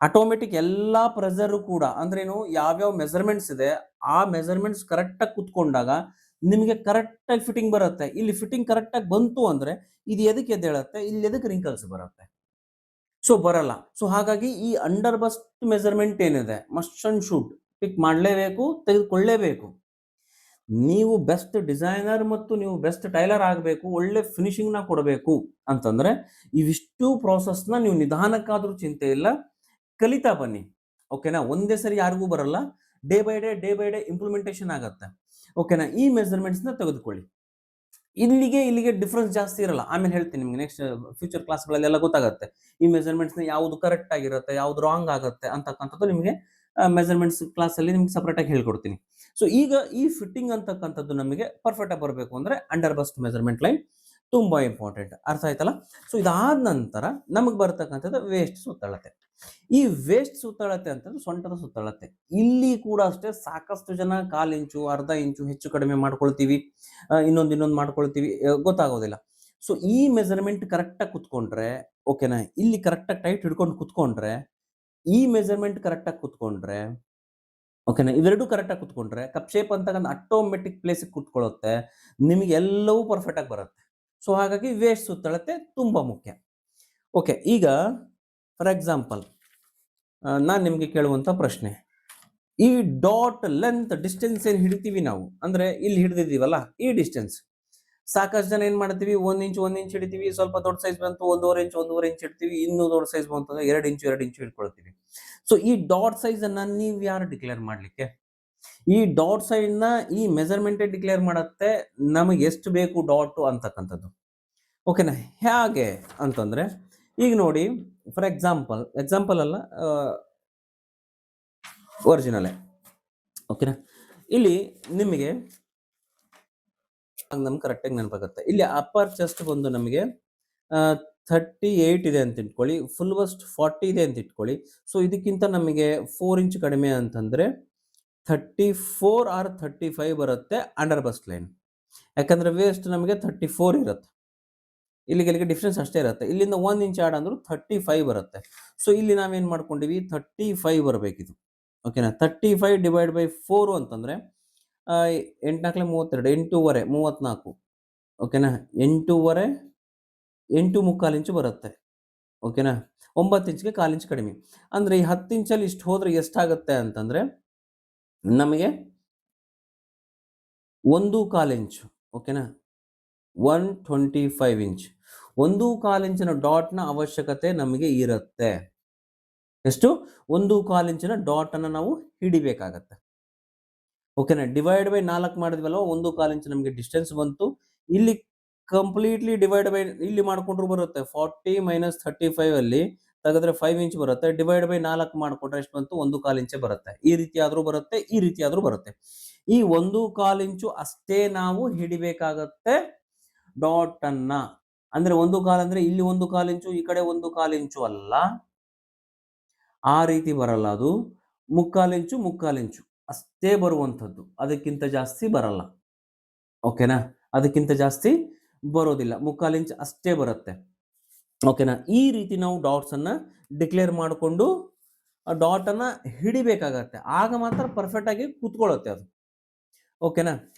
ಆಟೋಮೆಟಿಕ್ ಎಲ್ಲಾ ಪ್ರೆಸರ್ ಕೂಡ ಅಂದ್ರೇನು, ಯಾವ್ಯಾವ ಮೆಜರ್ಮೆಂಟ್ಸ್ ಇದೆ ಆ ಮೆಜರ್ಮೆಂಟ್ಸ್ ಕರೆಕ್ಟ್ ಆಗಿ ಕುತ್ಕೊಂಡಾಗ ನಿಮಗೆ ಕರೆಕ್ಟ್ ಆಗಿ ಫಿಟ್ಟಿಂಗ್ ಬರುತ್ತೆ. ಇಲ್ಲಿ ಫಿಟ್ಟಿಂಗ್ ಕರೆಕ್ಟ್ ಆಗಿ ಬಂತು ಅಂದ್ರೆ ಇದು ಎದಕ್ಕೆ ಎದ್ದೇಳುತ್ತೆ, ಇಲ್ಲಿ ಎದಕ್ಕೆ ರಿಂಕಲ್ಸ್ ಬರುತ್ತೆ, ಸೊ ಬರಲ್ಲ. ಸೊ ಹಾಗಾಗಿ ಈ ಅಂಡರ್ ಬಸ್ಟ್ ಮೆಜರ್ಮೆಂಟ್ ಏನಿದೆ, ಮಸ್ಟ್ ಅಂಡ್ ಶುಡ್ ಪಿಕ್ ಮಾಡಲೇಬೇಕು, ತೆಗೆದುಕೊಳ್ಳೇಬೇಕು. ನೀವು ಬೆಸ್ಟ್ ಡಿಸೈನರ್ ಮತ್ತು ನೀವು ಬೆಸ್ಟ್ ಟೈಲರ್ ಆಗಬೇಕು, ಒಳ್ಳೆ ಫಿನಿಶಿಂಗ್ ನ ಕೊಡಬೇಕು ಅಂತಂದ್ರೆ ಇವಿಷ್ಟು ನ ನೀವು ನಿಧಾನಕ್ಕಾದ್ರೂ ಚಿಂತೆ ಇಲ್ಲ, ಕಲಿತಾ ಬನ್ನಿ. ಓಕೆನಾ, ಒಂದೇ ಸರಿ ಯಾರಿಗೂ ಬರಲ್ಲ, ಡೇ ಬೈ ಡೇ ಇಂಪ್ಲಿಮೆಂಟೇಷನ್ ಆಗತ್ತೆ. ಓಕೆನಾ, ಈ ಮೆಜರ್ಮೆಂಟ್ಸ್ ನ ತೆಗೆದುಕೊಳ್ಳಿ. ಇಲ್ಲಿಗೆ ಡಿಫ್ರೆನ್ಸ್ ಜಾಸ್ತಿ ಇರಲ್ಲ, ಆಮೇಲೆ ಹೇಳ್ತೀನಿ ನಿಮ್ಗೆ ನೆಕ್ಸ್ಟ್ ಫ್ಯೂಚರ್ ಕ್ಲಾಸ್ಗಳಲ್ಲೆಲ್ಲ ಗೊತ್ತಾಗುತ್ತೆ ಈ ಮೆಜರ್ಮೆಂಟ್ಸ್ ನ ಯಾವ್ದು ಕರೆಕ್ಟ್ ಆಗಿರುತ್ತೆ, ಯಾವ್ದು ರಾಂಗ್ ಆಗುತ್ತೆ ಅಂತಕ್ಕಂಥದ್ದು ನಿಮಗೆ ಮೆಜರ್ಮೆಂಟ್ಸ್ ಕ್ಲಾಸ್ ಅಲ್ಲಿ ನಿಮ್ಗೆ ಸಪರೇಟ್ ಆಗಿ ಹೇಳ್ಕೊಡ್ತೀನಿ. ಸೊ ಈಗ ಈ ಫಿಟ್ಟಿಂಗ್ ಅಂತಕ್ಕಂಥದ್ದು ನಮಗೆ ಪರ್ಫೆಕ್ಟ್ ಆಗಿ ಬರಬೇಕು ಅಂದ್ರೆ ಅಂಡರ್ ಬಸ್ಟ್ ಮೆಜರ್ಮೆಂಟ್ ಲೈನ್ ತುಂಬಾ ಇಂಪಾರ್ಟೆಂಟ್. ಅರ್ಥ ಆಯ್ತಲ್ಲ. ಸೊ ಇದಾದ ನಂತರ ನಮಗೆ ಬರ್ತಕ್ಕಂಥದ್ದು ವೇಸ್ಟ್ ಸುತ್ತಳತೆ. ಈ ವೇಸ್ಟ್ ಸುತ್ತಳತೆ ಅಂತಂದ್ರೆ ಸೊಂಟದ ಸುತ್ತಳತೆ. ಇಲ್ಲಿ ಕೂಡ ಅಷ್ಟೇ ಸಾಕಷ್ಟು ಜನ 1/4 ಇಂಚು, ಅರ್ಧ ಇಂಚು ಹೆಚ್ಚು ಕಡಿಮೆ ಮಾಡ್ಕೊಳ್ತೀವಿ, ಇನ್ನೊಂದು ಮಾಡ್ಕೊಳ್ತೀವಿ, ಗೊತ್ತಾಗೋದಿಲ್ಲ. ಸೊ ಈ ಮೆಜರ್ಮೆಂಟ್ ಕರೆಕ್ಟ್ ಆಗಿ ಕುತ್ಕೊಂಡ್ರೆ, ಓಕೆನಾ, ಇಲ್ಲಿ ಕರೆಕ್ಟ್ ಆಗಿ ಟೈಟ್ ಹಿಡ್ಕೊಂಡು ಕುತ್ಕೊಂಡ್ರೆ, ಈ ಮೆಜರ್ಮೆಂಟ್ ಕರೆಕ್ಟ್ ಆಗಿ ಕುತ್ಕೊಂಡ್ರೆ, ಓಕೆನಾ, ಇವೆರಡು ಕರೆಕ್ಟ್ ಆಗಿ ಕುತ್ಕೊಂಡ್ರೆ ಕಪ್ ಶೇಪ್ ಅಂತಕ್ಕಂಥ ಆಟೋಮೆಟಿಕ್ ಪ್ಲೇಸ್ ಕುತ್ಕೊಳ್ಳುತ್ತೆ, ನಿಮಗೆ ಎಲ್ಲವೂ ಪರ್ಫೆಕ್ಟ್ ಆಗಿ ಬರುತ್ತೆ. ಸೊ ಹಾಗಾಗಿ ವೇಸ್ಟ್ ಸುತ್ತಳತೆ ತುಂಬಾ ಮುಖ್ಯ. ಓಕೆ, ಈಗ ಫಾರ್ ಎಕ್ಸಾಂಪಲ್ ನಾನು ನಿಮಗೆ ಕೇಳುವಂತ ಪ್ರಶ್ನೆ, ಈ ಡಾಟ್ ಲೆಂತ್ ಡಿಸ್ಟೆನ್ಸ್ ಏನ್ ಹಿಡಿತೀವಿ ನಾವು, ಅಂದ್ರೆ ಇಲ್ಲಿ ಹಿಡಿದಿದ್ದೀವಲ್ಲ ಈ ಡಿಸ್ಟೆನ್ಸ್, ಸಾಕಷ್ಟು ಜನ ಏನ್ ಮಾಡ್ತೀವಿ, 1 ಇಂಚ್ ಹಿಡಿತೀವಿ, ಸ್ವಲ್ಪ ದೊಡ್ಡ ಸೈಜ್ ಬಂತು 1.5 ಇಂಚ್ ಹಿಡ್ತೀವಿ, ಇನ್ನೂ ದೊಡ್ಡ ಸೈಜ್ ಬಂತು 2 ಇಂಚು ಹಿಡ್ಕೊಳ್ತೀವಿ. ಸೊ ಈ ಡಾಟ್ ಸೈಜ್ ಅನ್ನ ನೀವು ಯಾರು ಡಿಕ್ಲೇರ್ ಮಾಡ್ಲಿಕ್ಕೆ? ಈ ಡಾಟ್ ಸೈಜ್ ನ ಈ ಮೆಜರ್ಮೆಂಟ್ ಡಿಕ್ಲೇರ್ ಮಾಡುತ್ತೆ ನಮಗೆ ಎಷ್ಟು ಬೇಕು ಡಾಟ್ ಅಂತಕ್ಕಂಥದ್ದು. ಓಕೆನಾ? ಹೇಗೆ ಅಂತಂದ್ರೆ ಈಗ ನೋಡಿ, ಫಾರ್ ಎಕ್ಸಾಂಪಲ್ ಅಲ್ಲ, ಒರಿಜಿನಲ್. ಓಕೆನಾ? ಇಲ್ಲಿ ನಿಮಗೆ ನಮ್ಗೆ ಕರೆಕ್ಟಾಗಿ ನೆನಪಾಗುತ್ತೆ. ಇಲ್ಲಿ ಅಪ್ಪರ್ ಚೆಸ್ಟ್ ಬಂದು ನಮಗೆ 38 ಇದೆ ಅಂತ ಇಟ್ಕೊಳ್ಳಿ, ಫುಲ್ ಬಸ್ಟ್ 40 ಇದೆ ಅಂತ ಇಟ್ಕೊಳ್ಳಿ. ಸೊ ಇದಕ್ಕಿಂತ ನಮಗೆ 4 ಇಂಚ್ ಕಡಿಮೆ ಅಂತಂದ್ರೆ 34 ಆರ್ 35 ಬರುತ್ತೆ ಅಂಡರ್ ಬಸ್ಟ್ ಲೈನ್. ಯಾಕಂದ್ರೆ ವೇಸ್ಟ್ ನಮಗೆ 34 ಇರುತ್ತೆ. ಇಲ್ಲಿಗೆ ಡಿಫ್ರೆನ್ಸ್ ಅಷ್ಟೇ ಇರುತ್ತೆ. ಇಲ್ಲಿಂದ 1 ಇಂಚ್ ಆಡ್ ಅಂದ್ರೂ 35 ಬರುತ್ತೆ. ಸೊ ಇಲ್ಲಿ ನಾವೇನ್ ಮಾಡ್ಕೊಂಡಿವಿ, 35 ಬರಬೇಕಿದು. ಓಕೆನಾ? 35 ಡಿವೈಡ್ ಬೈ 4 ಅಂತಂದ್ರೆ 8 4 32, 8 34. ಓಕೆನಾ? 8 8 ಮುಕ್ಕಾಲು ಇಂಚು ಬರುತ್ತೆ. ಓಕೆನಾ? 9 ಇಂಚ್ಗೆ 1/4 ಇಂಚ್ ಕಡಿಮೆ. ಅಂದ್ರೆ ಈ 10 ಇಂಚಲ್ಲಿ ಇಷ್ಟು ಹೋದ್ರೆ ಎಷ್ಟಾಗುತ್ತೆ ಅಂತಂದ್ರೆ ನಮಗೆ 1/4 ಇಂಚು. ಓಕೆನಾ? 125 ಇಂಚ್. 1/4 ಇಂಚಿನ ಡಾಟ್ನ ಅವಶ್ಯಕತೆ ನಮಗೆ ಇರುತ್ತೆ. ಎಷ್ಟು? 1/4 ಇಂಚಿನ ಡಾಟ್ ಅನ್ನ ನಾವು ಹಿಡಿಬೇಕಾಗತ್ತೆ. ಓಕೆನಾ? ಡಿವೈಡ್ ಬೈ 4 ಮಾಡಿದ್ವಲ್ವ, 1/4 ಇಂಚ್ ನಮಗೆ ಡಿಸ್ಟೆನ್ಸ್ ಬಂತು. ಇಲ್ಲಿ ಕಂಪ್ಲೀಟ್ಲಿ ಡಿವೈಡ್ ಬೈ ಇಲ್ಲಿ ಮಾಡ್ಕೊಂಡ್ರು ಬರುತ್ತೆ. 40 ಮೈನಸ್ 35 ಅಲ್ಲಿ ತೆಗೆದ್ರೆ 5 ಇಂಚ್ ಬರುತ್ತೆ. ಡಿವೈಡ್ ಬೈ 4 ಮಾಡ್ಕೊಂಡ್ರೆ ಎಷ್ಟು ಬಂತು? 1/4 ಇಂಚೆ ಬರುತ್ತೆ. ಈ ರೀತಿ ಆದ್ರೂ ಬರುತ್ತೆ, ಈ ರೀತಿ ಆದ್ರೂ ಬರುತ್ತೆ. ಈ 1/4 ಇಂಚು ಅಷ್ಟೇ ನಾವು ಹಿಡಿಬೇಕಾಗತ್ತೆ ಡಾಟ್ ಅನ್ನ. ಅಂದ್ರೆ 1/4 ಅಂದ್ರೆ ಇಲ್ಲಿ 1/4 ಇಂಚು, ಈ ಕಡೆ 1/4 ಇಂಚು ಅಲ್ಲ, ಆ ರೀತಿ ಬರಲ್ಲ. ಅದು 3/4 ಇಂಚು ಅಷ್ಟೇ ಬರುವಂಥದ್ದು, ಅದಕ್ಕಿಂತ ಜಾಸ್ತಿ ಬರಲ್ಲ. ಓಕೆನಾ? ಅದಕ್ಕಿಂತ ಜಾಸ್ತಿ ಬರೋದಿಲ್ಲ, 3/4 ಇಂಚ್ ಅಷ್ಟೇ ಬರುತ್ತೆ. ಓಕೆನಾ? ಈ ರೀತಿ ನಾವು ಡಾಟ್ಸ್ ಅನ್ನ ಡಿಕ್ಲೇರ್ ಮಾಡಿಕೊಂಡು ಡಾಟ್ ಅನ್ನ ಹಿಡಿಬೇಕಾಗತ್ತೆ. ಆಗ ಮಾತ್ರ ಪರ್ಫೆಕ್ಟ್ ಆಗಿ ಕೂತ್ಕೊಳ್ಳುತ್ತೆ ಅದು. ಓಕೆನಾ?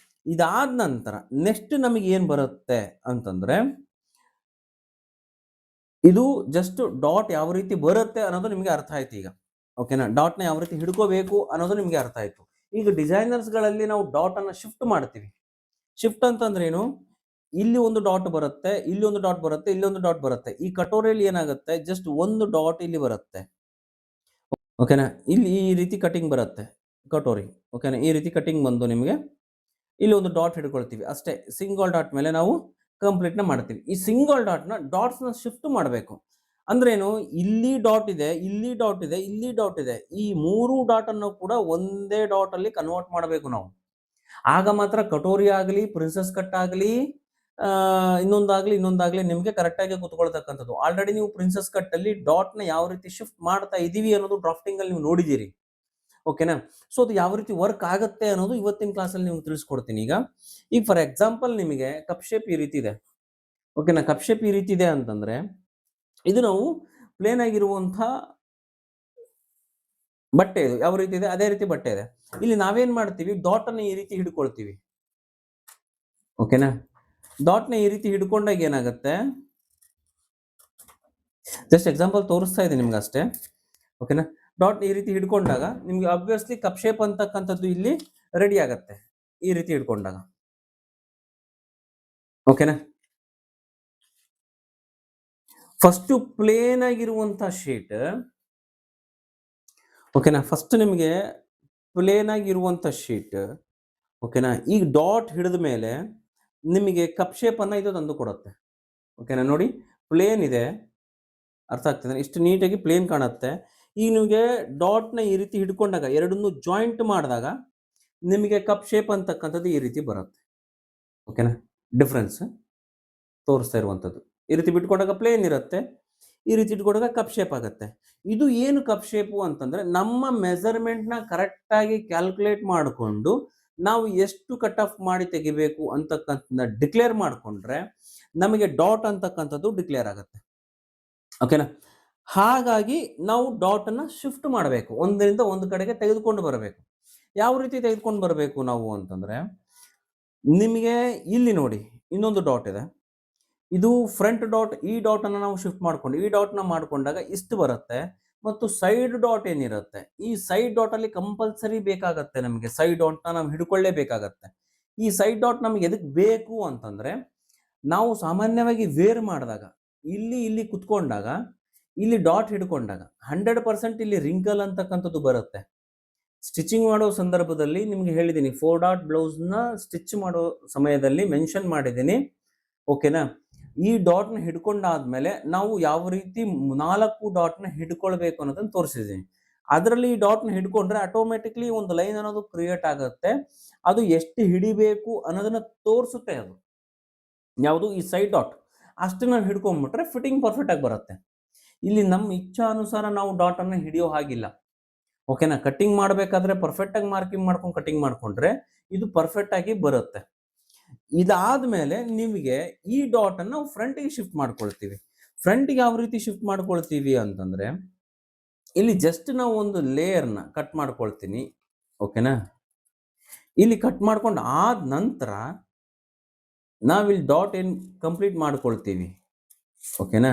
ಇದಾದ ನಂತರ ನೆಕ್ಸ್ಟ್ ನಮಗೆ ಏನ್ ಬರುತ್ತೆ ಅಂತಂದ್ರೆ, ಇದು ಜಸ್ಟ್ ಡಾಟ್ ಯಾವ ರೀತಿ ಬರುತ್ತೆ ಅನ್ನೋದು ನಿಮಗೆ ಅರ್ಥ ಆಯ್ತು ಈಗ. ಓಕೆನಾ? ಡಾಟ್ನ ಯಾವ ರೀತಿ ಹಿಡ್ಕೋಬೇಕು ಅನ್ನೋದು ನಿಮಗೆ ಅರ್ಥ ಆಯ್ತು. ಈಗ ಡಿಸೈನರ್ಸ್ ಗಳಲ್ಲಿ ನಾವು ಡಾಟ್ ಅನ್ನ ಶಿಫ್ಟ್ ಮಾಡ್ತೀವಿ. ಶಿಫ್ಟ್ ಅಂತಂದ್ರೆ ಏನು? ಇಲ್ಲಿ ಒಂದು ಡಾಟ್ ಬರುತ್ತೆ, ಇಲ್ಲಿ ಒಂದು ಡಾಟ್ ಬರುತ್ತೆ, ಇಲ್ಲಿ ಒಂದು ಡಾಟ್ ಬರುತ್ತೆ. ಈ ಕಟೋರಿಯಲ್ಲಿ ಏನಾಗುತ್ತೆ, ಜಸ್ಟ್ ಒಂದು ಡಾಟ್ ಇಲ್ಲಿ ಬರುತ್ತೆ. ಓಕೆನಾ? ಇಲ್ಲಿ ಈ ರೀತಿ ಕಟಿಂಗ್ ಬರುತ್ತೆ ಕಟೋರಿ. ಓಕೆನಾ? ಈ ರೀತಿ ಕಟಿಂಗ್ ಬಂದು ನಿಮಗೆ ಇಲ್ಲಿ ಒಂದು ಡಾಟ್ ಹಿಡ್ಕೊಳ್ತೀವಿ ಅಷ್ಟೇ. ಸಿಂಗಲ್ ಡಾಟ್ ಮೇಲೆ ನಾವು ಕಂಪ್ಲೀಟ್ ನ ಮಾಡ್ತೀವಿ. ಈ ಸಿಂಗಲ್ ಡಾಟ್ಸ್ ನ ಶಿಫ್ಟ್ ಮಾಡಬೇಕು. ಅಂದ್ರೇನು? ಇಲ್ಲಿ ಡಾಟ್ ಇದೆ, ಇಲ್ಲಿ ಡಾಟ್ ಇದೆ, ಇಲ್ಲಿ ಡಾಟ್ ಇದೆ. ಈ 3 ಡಾಟ್ ಅನ್ನು ಕೂಡ ಒಂದೇ ಡಾಟ್ ಅಲ್ಲಿ ಕನ್ವರ್ಟ್ ಮಾಡಬೇಕು ನಾವು. ಆಗ ಮಾತ್ರ ಕಟೋರಿ ಆಗಲಿ, ಪ್ರಿನ್ಸಸ್ ಕಟ್ ಆಗಲಿ, ಇನ್ನೊಂದಾಗ್ಲಿ ನಿಮಗೆ ಕರೆಕ್ಟ್ ಆಗಿ ಕೂತ್ಕೊಳ್ತಕ್ಕಂಥದ್ದು. ಆಲ್ರೆಡಿ ನೀವು ಪ್ರಿನ್ಸಸ್ ಕಟ್ ಅಲ್ಲಿ ಡಾಟ್ ನ ಯಾವ ರೀತಿ ಶಿಫ್ಟ್ ಮಾಡ್ತಾ ಇದೀವಿ ಅನ್ನೋದು ಡ್ರಾಫ್ಟಿಂಗ್ ಅಲ್ಲಿ ನೀವು ನೋಡಿದ್ದೀರಿ. ಓಕೆನಾ? ಸೊ ಅದು ಯಾವ ರೀತಿ ವರ್ಕ್ ಆಗುತ್ತೆ ಅನ್ನೋದು ಇವತ್ತಿನ ಕ್ಲಾಸಲ್ಲಿ ನಿಮ್ಗೆ ತಿಳಿಸ್ಕೊಡ್ತೀನಿ. ಈಗ ಫಾರ್ ಎಕ್ಸಾಂಪಲ್ ನಿಮಗೆ ಕಪ್ ಶೇಪ್ ಈ ರೀತಿ ಇದೆ. ಓಕೆನಾ? ಕಪ್ ಶೇಪ್ ಈ ರೀತಿ ಇದೆ ಅಂತಂದ್ರೆ ಇದು ನಾವು ಪ್ಲೇನ್ ಆಗಿರುವಂತಹ ಬಟ್ಟೆ, ಇದು ಯಾವ ರೀತಿ ಇದೆ ಅದೇ ರೀತಿ ಬಟ್ಟೆ ಇದೆ. ಇಲ್ಲಿ ನಾವೇನ್ ಮಾಡ್ತೀವಿ, ಡಾಟ್ ಅನ್ನ ಈ ರೀತಿ ಹಿಡ್ಕೊಳ್ತೀವಿ. ಓಕೆನಾ? ಡಾಟ್ ನ ಈ ರೀತಿ ಹಿಡ್ಕೊಂಡಾಗ ಏನಾಗುತ್ತೆ, ಜಸ್ಟ್ ಎಕ್ಸಾಂಪಲ್ ತೋರಿಸ್ತಾ ಇದೆ ನಿಮ್ಗೆ ಅಷ್ಟೇ. ಓಕೆನಾ? ಡಾಟ್ ಈ ರೀತಿ ಹಿಡ್ಕೊಂಡಾಗ ನಿಮ್ಗೆ ಆಬ್ವಿಯಸ್ಲಿ ಕಪ್ ಶೇಪ್ ಅಂತಕ್ಕಂಥದ್ದು ಇಲ್ಲಿ ರೆಡಿ ಆಗತ್ತೆ ಈ ರೀತಿ ಹಿಡ್ಕೊಂಡಾಗ. ಓಕೆನಾ? ಫಸ್ಟ್ ಪ್ಲೇನ್ ಆಗಿರುವಂತಹ ಶೀಟ್. ಓಕೆನಾ? ಫಸ್ಟ್ ನಿಮಗೆ ಪ್ಲೇನ್ ಆಗಿರುವಂತ ಶೀಟ್. ಓಕೆನಾ? ಈಗ ಡಾಟ್ ಹಿಡಿದ ಮೇಲೆ ನಿಮಗೆ ಕಪ್ ಶೇಪ್ ಅನ್ನ ಇದು ತಂದು ಕೊಡುತ್ತೆ. ಓಕೆನಾ? ನೋಡಿ, ಪ್ಲೇನ್ ಇದೆ, ಅರ್ಥ ಆಗ್ತದೆ, ಇಷ್ಟು ನೀಟಾಗಿ ಪ್ಲೇನ್ ಕಾಣುತ್ತೆ. ಈಗ ನಿಮಗೆ ಡಾಟ್ ನ ಈ ರೀತಿ ಹಿಡ್ಕೊಂಡಾಗ ಎರಡನ್ನು ಜಾಯಿಂಟ್ ಮಾಡಿದಾಗ ನಿಮಗೆ ಕಪ್ ಶೇಪ್ ಅಂತಕ್ಕಂಥದ್ದು ಈ ರೀತಿ ಬರುತ್ತೆ. ಓಕೆನಾ? ಡಿಫ್ರೆನ್ಸ್ ತೋರಿಸ್ತಾ ಇರುವಂಥದ್ದು. ಈ ರೀತಿ ಬಿಟ್ಕೊಂಡಾಗ ಪ್ಲೇನ್ ಇರುತ್ತೆ, ಈ ರೀತಿ ಇಟ್ಕೊಂಡಾಗ ಕಪ್ ಶೇಪ್ ಆಗುತ್ತೆ. ಇದು ಏನು ಕಪ್ ಶೇಪು ಅಂತಂದ್ರೆ, ನಮ್ಮ ಮೆಜರ್ಮೆಂಟ್ ನ ಕರೆಕ್ಟ್ ಆಗಿ ಕ್ಯಾಲ್ಕುಲೇಟ್ ಮಾಡಿಕೊಂಡು ನಾವು ಎಷ್ಟು ಕಟ್ ಆಫ್ ಮಾಡಿ ತೆಗಿಬೇಕು ಅಂತಕ್ಕಂಥ ಡಿಕ್ಲೇರ್ ಮಾಡಿಕೊಂಡ್ರೆ ನಮಗೆ ಡಾಟ್ ಅಂತಕ್ಕಂಥದ್ದು ಡಿಕ್ಲೇರ್ ಆಗುತ್ತೆ. ಓಕೆನಾ? ಹಾಗಾಗಿ ನಾವು ಡಾಟ್ ಅನ್ನ ಶಿಫ್ಟ್ ಮಾಡಬೇಕು, ಒಂದರಿಂದ ಒಂದು ಕಡೆಗೆ ತೆಗೆದುಕೊಂಡು ಬರಬೇಕು. ಯಾವ ರೀತಿ ತೆಗೆದುಕೊಂಡು ಬರಬೇಕು ನಾವು ಅಂತಂದ್ರೆ, ನಿಮಗೆ ಇಲ್ಲಿ ನೋಡಿ ಇನ್ನೊಂದು ಡಾಟ್ ಇದೆ, ಇದು ಫ್ರಂಟ್ ಡಾಟ್. ಈ ಡಾಟ್ ಅನ್ನ ನಾವು ಶಿಫ್ಟ್ ಮಾಡ್ಕೊಂಡು ಈ ಡಾಟ್ ನ ಮಾಡ್ಕೊಂಡಾಗ ಇಷ್ಟು ಬರುತ್ತೆ. ಮತ್ತು ಸೈಡ್ ಡಾಟ್ ಏನಿರುತ್ತೆ, ಈ ಸೈಡ್ ಡಾಟ್ ಅಲ್ಲಿ ಕಂಪಲ್ಸರಿ ಬೇಕಾಗತ್ತೆ ನಮಗೆ. ಸೈಡ್ ಡಾಟ್ ನ ನಾವು ಹಿಡ್ಕೊಳ್ಳೇಬೇಕಾಗತ್ತೆ. ಈ ಸೈಡ್ ಡಾಟ್ ನಮ್ಗೆ ಎದಕ್ ಬೇಕು ಅಂತಂದ್ರೆ, ನಾವು ಸಾಮಾನ್ಯವಾಗಿ ವೇರ್ ಮಾಡಿದಾಗ ಇಲ್ಲಿ ಕುತ್ಕೊಂಡಾಗ ಇಲ್ಲಿ ಡಾಟ್ ಹಿಡ್ಕೊಂಡಾಗ 100% ಇಲ್ಲಿ ರಿಂಕಲ್ ಅಂತಕ್ಕಂಥದ್ದು ಬರುತ್ತೆ. ಸ್ಟಿಚಿಂಗ್ ಮಾಡೋ ಸಂದರ್ಭದಲ್ಲಿ ನಿಮ್ಗೆ ಹೇಳಿದ್ದೀನಿ 4 ಡಾಟ್ ಬ್ಲೌಸ್ನ ಸ್ಟಿಚ್ ಮಾಡೋ ಸಮಯದಲ್ಲಿ ಮೆನ್ಷನ್ ಮಾಡಿದ್ದೀನಿ. ಓಕೆನಾ? ಈ ಡಾಟ್ನ ಹಿಡ್ಕೊಂಡಾದ್ಮೇಲೆ ನಾವು ಯಾವ ರೀತಿ 4 ಡಾಟ್ನ ಹಿಡ್ಕೊಳ್ಬೇಕು ಅನ್ನೋದನ್ನ ತೋರಿಸಿದ್ದೀನಿ. ಅದರಲ್ಲಿ ಈ ಡಾಟ್ನ ಹಿಡ್ಕೊಂಡ್ರೆ ಆಟೋಮೆಟಿಕ್ಲಿ ಒಂದು ಲೈನ್ ಅನ್ನೋದು ಕ್ರಿಯೇಟ್ ಆಗುತ್ತೆ. ಅದು ಎಷ್ಟು ಹಿಡಿಬೇಕು ಅನ್ನೋದನ್ನ ತೋರಿಸುತ್ತೆ ಅದು. ಯಾವುದು ಈ ಸೈಡ್ ಡಾಟ್ ಅಷ್ಟನ್ನ ಹಿಡ್ಕೊಂಡ್ಬಿಟ್ರೆ ಫಿಟ್ಟಿಂಗ್ ಪರ್ಫೆಕ್ಟ್ ಆಗಿ ಬರುತ್ತೆ. ಇಲ್ಲಿ ನಮ್ಮ ಇಚ್ಛಾನುಸಾರ ನಾವು ಡಾಟ್ ಅನ್ನ ಹಿಡಿಯೋ ಹಾಗಿಲ್ಲ. ಓಕೆನಾ? ಕಟ್ಟಿಂಗ್ ಮಾಡಬೇಕಾದ್ರೆ ಪರ್ಫೆಕ್ಟ್ ಆಗಿ ಮಾರ್ಕಿಂಗ್ ಮಾಡ್ಕೊಂಡು ಕಟ್ಟಿಂಗ್ ಮಾಡ್ಕೊಂಡ್ರೆ ಇದು ಪರ್ಫೆಕ್ಟ್ ಆಗಿ ಬರುತ್ತೆ. ಇದಾದ್ಮೇಲೆ ನಿಮಗೆ ಈ ಡಾಟ್ ಅನ್ನು ನಾವು ಫ್ರಂಟ್ಗೆ ಶಿಫ್ಟ್ ಮಾಡ್ಕೊಳ್ತೀವಿ. ಫ್ರಂಟ್ಗೆ ಯಾವ ರೀತಿ ಶಿಫ್ಟ್ ಮಾಡ್ಕೊಳ್ತೀವಿ ಅಂತಂದ್ರೆ ಇಲ್ಲಿ ಜಸ್ಟ್ ನಾವು ಒಂದು ಲೇಯರ್ನ ಕಟ್ ಮಾಡ್ಕೊಳ್ತೀನಿ. ಓಕೆನಾ? ಇಲ್ಲಿ ಕಟ್ ಮಾಡ್ಕೊಂಡು ಆದ ನಂತರ ನಾವಿಲ್ಲಿ ಡಾಟ್ ಏನ್ ಕಂಪ್ಲೀಟ್ ಮಾಡ್ಕೊಳ್ತೀವಿ. ಓಕೆನಾ?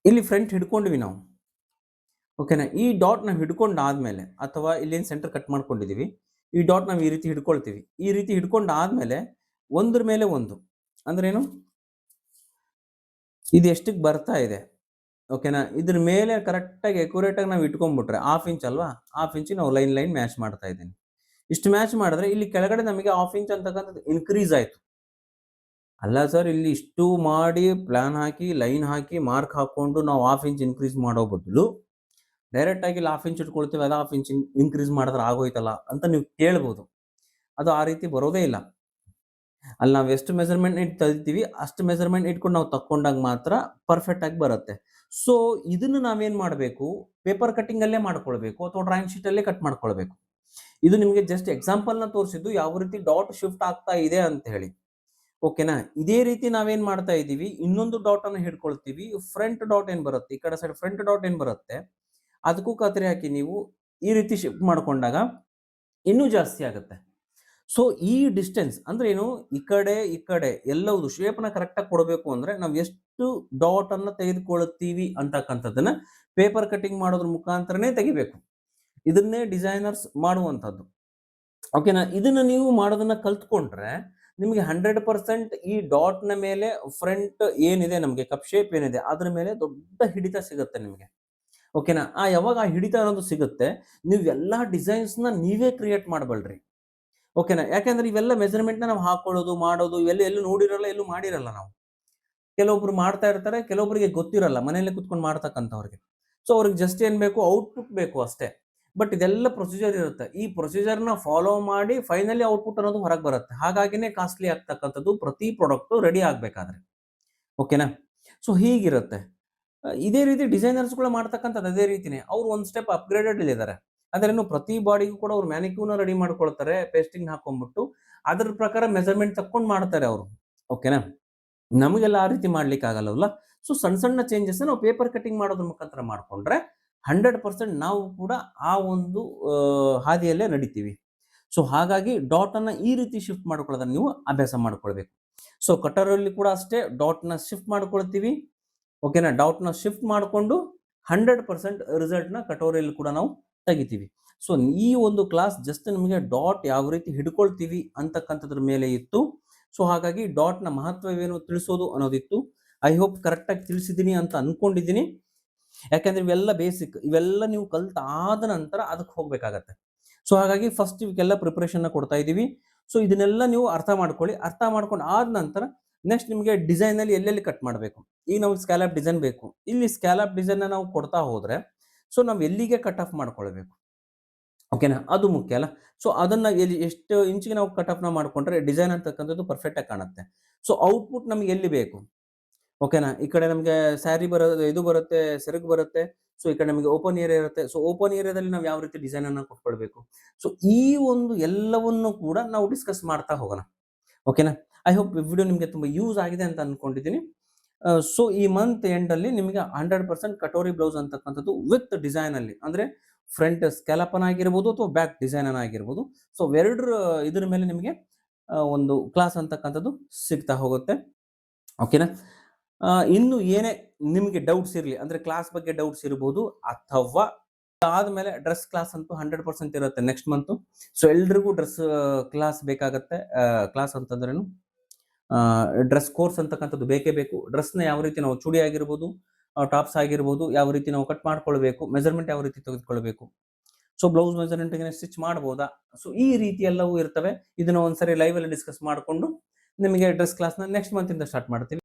ಇಲ್ಲಿ ಫ್ರಂಟ್ ಹಿಡ್ಕೊಂಡ್ವಿ ನಾವು. ಓಕೆನಾ? ಈ ಡಾಟ್ ನಾವು ಹಿಡ್ಕೊಂಡಾದ್ಮೇಲೆ ಅಥವಾ ಇಲ್ಲೇನು ಸೆಂಟರ್ ಕಟ್ ಮಾಡ್ಕೊಂಡಿದೀವಿ, ಈ ಡಾಟ್ ನಾವು ಈ ರೀತಿ ಹಿಡ್ಕೊಳ್ತೀವಿ. ಈ ರೀತಿ ಹಿಡ್ಕೊಂಡಾದ್ಮೇಲೆ ಒಂದ್ರ ಮೇಲೆ ಒಂದು ಅಂದ್ರೇನು, ಇದು ಎಷ್ಟಕ್ಕೆ ಬರ್ತಾ ಇದೆ. ಓಕೆನಾ? ಇದ್ರ ಮೇಲೆ ಕರೆಕ್ಟಾಗಿ ಅಕ್ಯುರೇಟಾಗಿ ನಾವು ಇಟ್ಕೊಂಡ್ಬಿಟ್ರೆ 1/2 ಇಂಚ್ ಅಲ್ವಾ, 1/2 ಇಂಚ್ ನಾವು ಲೈನ್ ಮ್ಯಾಚ್ ಮಾಡ್ತಾ ಇದ್ದೀನಿ. ಇಷ್ಟು ಮ್ಯಾಚ್ ಮಾಡಿದ್ರೆ ಇಲ್ಲಿ ಕೆಳಗಡೆ ನಮಗೆ 1/2 ಇಂಚ್ ಅಂತಕ್ಕಂಥದ್ದು ಇನ್ಕ್ರೀಸ್ ಆಯ್ತು. ಅಲ್ಲ ಸರ್, ಇಲ್ಲಿ ಇಷ್ಟು ಮಾಡಿ ಪ್ಲಾನ್ ಹಾಕಿ ಲೈನ್ ಹಾಕಿ ಮಾರ್ಕ್ ಹಾಕೊಂಡು ನಾವು 1/2 ಇಂಚ್ ಇನ್ಕ್ರೀಸ್ ಮಾಡೋ ಬದಲು ಡೈರೆಕ್ಟ್ ಆಗಿ ಇಲ್ಲಿ 1/2 ಇಂಚ್ ಇಟ್ಕೊಳ್ತೀವಿ, ಅದು 1/2 ಇಂಚ್ ಇನ್ಕ್ರೀಸ್ ಮಾಡಿದ್ರೆ ಆಗೋಯ್ತಲ್ಲ ಅಂತ ನೀವು ಕೇಳ್ಬೋದು. ಅದು ಆ ರೀತಿ ಬರೋದೇ ಇಲ್ಲ. ಅಲ್ಲಿ ನಾವು ಎಷ್ಟು ಮೆಜರ್ಮೆಂಟ್ ತೆಗಿತೀವಿ ಅಷ್ಟು ಮೆಜರ್ಮೆಂಟ್ ಇಟ್ಕೊಂಡು ನಾವು ತಕ್ಕೊಂಡಾಗ ಮಾತ್ರ ಪರ್ಫೆಕ್ಟ್ ಆಗಿ ಬರುತ್ತೆ. ಸೊ ಇದನ್ನು ನಾವೇನ್ ಮಾಡಬೇಕು, ಪೇಪರ್ ಕಟ್ಟಿಂಗ್ ಅಲ್ಲೇ ಮಾಡ್ಕೊಳ್ಬೇಕು ಅಥವಾ ಡ್ರಾಯಿಂಗ್ ಶೀಟ್ ಅಲ್ಲೇ ಕಟ್ ಮಾಡ್ಕೊಳ್ಬೇಕು. ಇದು ನಿಮಗೆ ಜಸ್ಟ್ ಎಕ್ಸಾಂಪಲ್ ನ ತೋರಿಸಿದ್ದು ಯಾವ ರೀತಿ ಡಾಟ್ ಶಿಫ್ಟ್ ಆಗ್ತಾ ಇದೆ ಅಂತ ಹೇಳಿ. ಓಕೆನಾ? ಇದೇ ರೀತಿ ನಾವೇನ್ ಮಾಡ್ತಾ ಇದೀವಿ, ಇನ್ನೊಂದು ಡಾಟ್ ಅನ್ನು ಹಿಡ್ಕೊಳ್ತೀವಿ. ಫ್ರಂಟ್ ಡಾಟ್ ಏನ್ ಬರುತ್ತೆ, ಈ ಕಡೆ ಸೈಡ್ ಫ್ರಂಟ್ ಡಾಟ್ ಏನ್ ಬರುತ್ತೆ ಅದಕ್ಕೂ ಕತ್ತರಿ ಹಾಕಿ ನೀವು ಈ ರೀತಿ ಶಿಫ್ಟ್ ಮಾಡ್ಕೊಂಡಾಗ ಇನ್ನೂ ಜಾಸ್ತಿ ಆಗುತ್ತೆ. ಸೊ ಈ ಡಿಸ್ಟೆನ್ಸ್ ಅಂದ್ರೆ ಏನು, ಈ ಕಡೆ ಎಲ್ಲವುದು ಶೇಪ್ ನ ಕರೆಕ್ಟ್ ಆಗಿ ಕೊಡಬೇಕು ಅಂದ್ರೆ ನಾವು ಎಷ್ಟು ಡಾಟ್ ಅನ್ನ ತೆಗೆದುಕೊಳ್ಳುತ್ತೀವಿ ಅಂತಕ್ಕಂಥದ್ದನ್ನ ಪೇಪರ್ ಕಟಿಂಗ್ ಮಾಡೋದ್ರ ಮುಖಾಂತರನೇ ತೆಗಿಬೇಕು. ಇದನ್ನೇ ಡಿಸೈನರ್ಸ್ ಮಾಡುವಂಥದ್ದು. ಓಕೆನಾ? ಇದನ್ನ ನೀವು ಮಾಡೋದನ್ನ ಕಲ್ತ್ಕೊಂಡ್ರೆ ನಿಮಗೆ 100% ಈ ಡಾಟ್ ನ ಮೇಲೆ ಫ್ರಂಟ್ ಏನಿದೆ, ನಮಗೆ ಕಪ್ ಶೇಪ್ ಏನಿದೆ ಅದ್ರ ಮೇಲೆ ದೊಡ್ಡ ಹಿಡಿತ ಸಿಗುತ್ತೆ ನಿಮಗೆ. ಓಕೆನಾ? ಯಾವಾಗ ಆ ಹಿಡಿತ ಅನ್ನೋದು ಸಿಗುತ್ತೆ, ನೀವು ಎಲ್ಲಾ ಡಿಸೈನ್ಸ್ ನ ನೀವೇ ಕ್ರಿಯೇಟ್ ಮಾಡಬಲ್ರಿ. ಓಕೆನಾ? ಯಾಕಂದ್ರೆ ಇವೆಲ್ಲ ಮೆಜರ್ಮೆಂಟ್ ನ ನಾವು ಹಾಕೊಳ್ಳೋದು ಮಾಡೋದು ಇವೆಲ್ಲ ಎಲ್ಲೂ ನೋಡಿರಲ್ಲ, ಎಲ್ಲೂ ಮಾಡಿರಲ್ಲ ನಾವು. ಕೆಲವೊಬ್ರು ಮಾಡ್ತಾ ಇರ್ತಾರೆ, ಕೆಲವೊಬ್ಬರಿಗೆ ಗೊತ್ತಿರಲ್ಲ ಮನೆಯಲ್ಲೇ ಕುತ್ಕೊಂಡು ಮಾಡ್ತಕ್ಕಂಥವ್ರಿಗೆ. ಸೊ ಅವ್ರಿಗೆ ಜಸ್ಟ್ ಏನ್ ಬೇಕು, ಔಟ್ಪುಟ್ ಬೇಕು ಅಷ್ಟೇ. ಬಟ್ ಇದೆಲ್ಲ ಪ್ರೊಸೀಜರ್ ಇರುತ್ತೆ. ಈ ಪ್ರೊಸೀಜರ್ ನ ಫಾಲೋ ಮಾಡಿ ಫೈನಲಿ ಔಟ್ಪುಟ್ ಅನ್ನೋದು ಹೊರಗೆ ಬರುತ್ತೆ. ಹಾಗಾಗಿನೇ ಕಾಸ್ಟ್ಲಿ ಆಗ್ತಕ್ಕಂಥದ್ದು ಪ್ರತಿ ಪ್ರಾಡಕ್ಟ್ ರೆಡಿ ಆಗ್ಬೇಕಾದ್ರೆ. ಓಕೆನಾ? ಸೊ ಹೀಗಿರುತ್ತೆ. ಇದೇ ರೀತಿ ಡಿಸೈನರ್ಸ್ ಕೂಡ ಮಾಡ್ತಕ್ಕಂಥದ್ದು ಅದೇ ರೀತಿನೇ. ಅವ್ರು ಒಂದ್ ಸ್ಟೆಪ್ ಅಪ್ಗ್ರೇಡೆಡ್ ಇದ್ದಾರೆ. ಅದ್ರೇನು ಪ್ರತಿ ಬಾಡಿಗೂ ಕೂಡ ಅವ್ರು ಮ್ಯಾನಿಕ್ಯೂರ್ನ ರೆಡಿ ಮಾಡ್ಕೊಳ್ತಾರೆ, ಪೇಸ್ಟಿಂಗ್ ಹಾಕೊಂಡ್ಬಿಟ್ಟು ಅದ್ರ ಪ್ರಕಾರ ಮೆಜರ್ಮೆಂಟ್ ತಕ್ಕೊಂಡು ಮಾಡ್ತಾರೆ ಅವರು. ಓಕೆನಾ? ನಮಗೆಲ್ಲ ಆ ರೀತಿ ಮಾಡ್ಲಿಕ್ಕೆ ಆಗಲ್ಲವಲ್ಲ. ಸೊ ಸಣ್ಣ ಸಣ್ಣ ಚೇಂಜಸ್ ನಾವು ಪೇಪರ್ ಕಟಿಂಗ್ ಮಾಡೋದ್ರ ಮುಖಾಂತರ ಮಾಡ್ಕೊಂಡ್ರೆ 100% ನಾವು ಕೂಡ ಆ ಒಂದು ಹಾದಿಯಲ್ಲೇ ನಡಿತೀವಿ. ಸೊ ಹಾಗಾಗಿ ಡಾಟ್ ಅನ್ನ ಈ ರೀತಿ ಶಿಫ್ಟ್ ಮಾಡ್ಕೊಳ್ಳೋದನ್ನ ನೀವು ಅಭ್ಯಾಸ ಮಾಡ್ಕೊಳ್ಬೇಕು. ಸೊ ಕಟರ್ ಅಲ್ಲಿ ಕೂಡ ಅಷ್ಟೇ ಡಾಟ್ ನ ಶಿಫ್ಟ್ ಮಾಡ್ಕೊಳ್ತೀವಿ. ಓಕೆನಾ? ಡಾಟ್ ನ ಶಿಫ್ಟ್ ಮಾಡಿಕೊಂಡು 100% ರಿಸಲ್ಟ್ ನ ಕಟೋರಿಯಲ್ಲಿ ಕೂಡ ನಾವು ತೆಗಿತೀವಿ. ಸೊ ಈ ಒಂದು ಕ್ಲಾಸ್ ಜಸ್ಟ್ ನಿಮಗೆ ಡಾಟ್ ಯಾವ ರೀತಿ ಹಿಡ್ಕೊಳ್ತೀವಿ ಅಂತಕ್ಕಂಥದ್ರ ಮೇಲೆ ಇತ್ತು. ಸೊ ಹಾಗಾಗಿ ಡಾಟ್ ನ ಮಹತ್ವವೇನು ತಿಳಿಸೋದು ಅನ್ನೋದಿತ್ತು. ಐ ಹೋಪ್ ಕರೆಕ್ಟ್ ಆಗಿ ತಿಳಿಸಿದ್ದೀನಿ ಅಂತ ಅನ್ಕೊಂಡಿದ್ದೀನಿ. ಯಾಕಂದ್ರೆ ಇವೆಲ್ಲ ಬೇಸಿಕ್, ಇವೆಲ್ಲ ನೀವು ಕಲ್ತಾದ ನಂತರ ಅದಕ್ಕೆ ಹೋಗ್ಬೇಕಾಗತ್ತೆ. ಸೊ ಹಾಗಾಗಿ ಫಸ್ಟ್ ಇವಕ್ಕೆಲ್ಲ ಪ್ರಿಪರೇಷನ್ ಕೊಡ್ತಾ ಇದೀವಿ. ಸೊ ಇದನ್ನೆಲ್ಲ ನೀವು ಅರ್ಥ ಮಾಡ್ಕೊಳ್ಳಿ. ಅರ್ಥ ಮಾಡ್ಕೊಂಡು ಆದ ನಂತರ ನೆಕ್ಸ್ಟ್ ನಿಮಗೆ ಡಿಸೈನ್ ಅಲ್ಲಿ ಎಲ್ಲೆಲ್ಲಿ ಕಟ್ ಮಾಡಬೇಕು. ಈಗ ನಾವು ಸ್ಕ್ಯಾಲಪ್ ಡಿಸೈನ್ ಬೇಕು, ಇಲ್ಲಿ ಸ್ಕ್ಯಾಲಪ್ ಡಿಸೈನ್ ನಾವು ಕೊಡ್ತಾ ಹೋದ್ರೆ ಸೊ ನಾವು ಎಲ್ಲಿಗೆ ಕಟ್ ಆಫ್ ಮಾಡ್ಕೊಳ್ಬೇಕು. ಓಕೆನಾ? ಅದು ಮುಖ್ಯ ಅಲ್ಲ. ಸೊ ಅದನ್ನ ಎಷ್ಟು ಇಂಚಿಗೆ ನಾವು ಕಟ್ ಆಫ್ ನ ಮಾಡ್ಕೊಂಡ್ರೆ ಡಿಸೈನ್ ಅಂತಕ್ಕಂಥದ್ದು ಪರ್ಫೆಕ್ಟ್ ಆಗಿ ಕಾಣುತ್ತೆ. ಸೊ ಔಟ್ಪುಟ್ ನಮ್ಗೆ ಎಲ್ಲಿ ಬೇಕು. ಓಕೆನಾ? ಈ ಕಡೆ ನಮಗೆ ಸ್ಯಾರಿ ಇದು ಬರುತ್ತೆ, ಸೆರಗು ಬರುತ್ತೆ. ಸೊ ಈ ಕಡೆ ನಮಗೆ ಓಪನ್ ಏರಿಯಾ ಇರುತ್ತೆ. ಸೊ ಓಪನ್ ಏರಿಯಾದಲ್ಲಿ ನಾವು ಯಾವ ರೀತಿ ಡಿಸೈನ್ ಅನ್ನ ಕೊಟ್ಕೊಳ್ಬೇಕು. ಸೊ ಈ ಒಂದು ಎಲ್ಲವನ್ನು ಕೂಡ ನಾವು ಡಿಸ್ಕಸ್ ಮಾಡ್ತಾ ಹೋಗೋಣ. ಓಕೆನಾ? ಐ ಹೋಪ್ ಈ ವಿಡಿಯೋ ನಿಮಗೆ ತುಂಬಾ ಯೂಸ್ ಆಗಿದೆ ಅಂತ ಅನ್ಕೊಂಡಿದ್ದೀನಿ. ಸೊ ಈ ಮಂತ್ ಎಂಡ್ ಅಲ್ಲಿ ನಿಮಗೆ 100% ಕಟೋರಿ ಬ್ಲೌಸ್ ಅಂತಕ್ಕಂಥದ್ದು ವಿತ್ ಡಿಸೈನ್ ಅಲ್ಲಿ, ಅಂದ್ರೆ ಫ್ರಂಟ್ ಸ್ಕ್ಯಾಲಪನ್ ಆಗಿರ್ಬೋದು ಅಥವಾ ಬ್ಯಾಕ್ ಡಿಸೈನ್ ಆಗಿರ್ಬೋದು. ಸೊ ಎರಡರ ಇದ್ರ ಮೇಲೆ ನಿಮಗೆ ಒಂದು ಕ್ಲಾಸ್ ಅಂತಕ್ಕಂಥದ್ದು ಸಿಗ್ತಾ ಹೋಗುತ್ತೆ. ಓಕೆನಾ? ಇನ್ನು ಏನೇ ನಿಮಗೆ ಡೌಟ್ಸ್ ಇರಲಿ, ಅಂದ್ರೆ ಕ್ಲಾಸ್ ಬಗ್ಗೆ ಡೌಟ್ಸ್ ಇರಬಹುದು, ಅಥವಾ ಆದ್ಮೇಲೆ ಡ್ರೆಸ್ ಕ್ಲಾಸ್ ಅಂತೂ 100% ಇರುತ್ತೆ ನೆಕ್ಸ್ಟ್ ಮಂತ್. ಸೊ ಎಲ್ರಿಗೂ ಡ್ರೆಸ್ ಕ್ಲಾಸ್ ಬೇಕಾಗತ್ತೆ. ಕ್ಲಾಸ್ ಅಂತಂದ್ರೇನು, ಡ್ರೆಸ್ ಕೋರ್ಸ್ ಅಂತಕ್ಕಂಥದ್ದು ಬೇಕೇ ಬೇಕು. ಡ್ರೆಸ್ನ ಯಾವ ರೀತಿ ನಾವು ಚೂಡಿ ಆಗಿರ್ಬೋದು, ಟಾಪ್ಸ್ ಆಗಿರ್ಬೋದು, ಯಾವ ರೀತಿ ನಾವು ಕಟ್ ಮಾಡ್ಕೊಳ್ಬೇಕು, ಮೆಜರ್ಮೆಂಟ್ ಯಾವ ರೀತಿ ತೆಗೆದುಕೊಳ್ಬೇಕು, ಸೊ ಬ್ಲೌಸ್ ಮೆಜರ್ಮೆಂಟ್ಗೆ ಸ್ಟಿಚ್ ಮಾಡ್ಬೋದಾ, ಸೊ ಈ ರೀತಿ ಎಲ್ಲವೂ ಇರ್ತವೆ. ಇದನ್ನ ಒಂದ್ಸರಿ ಲೈವ್ ಅಲ್ಲಿ ಡಿಸ್ಕಸ್ ಮಾಡಿಕೊಂಡು ನಿಮಗೆ ಡ್ರೆಸ್ ಕ್ಲಾಸ್ನ ನೆಕ್ಸ್ಟ್ ಮಂತ್ ಇಂದ ಸ್ಟಾರ್ಟ್ ಮಾಡ್ತೀವಿ.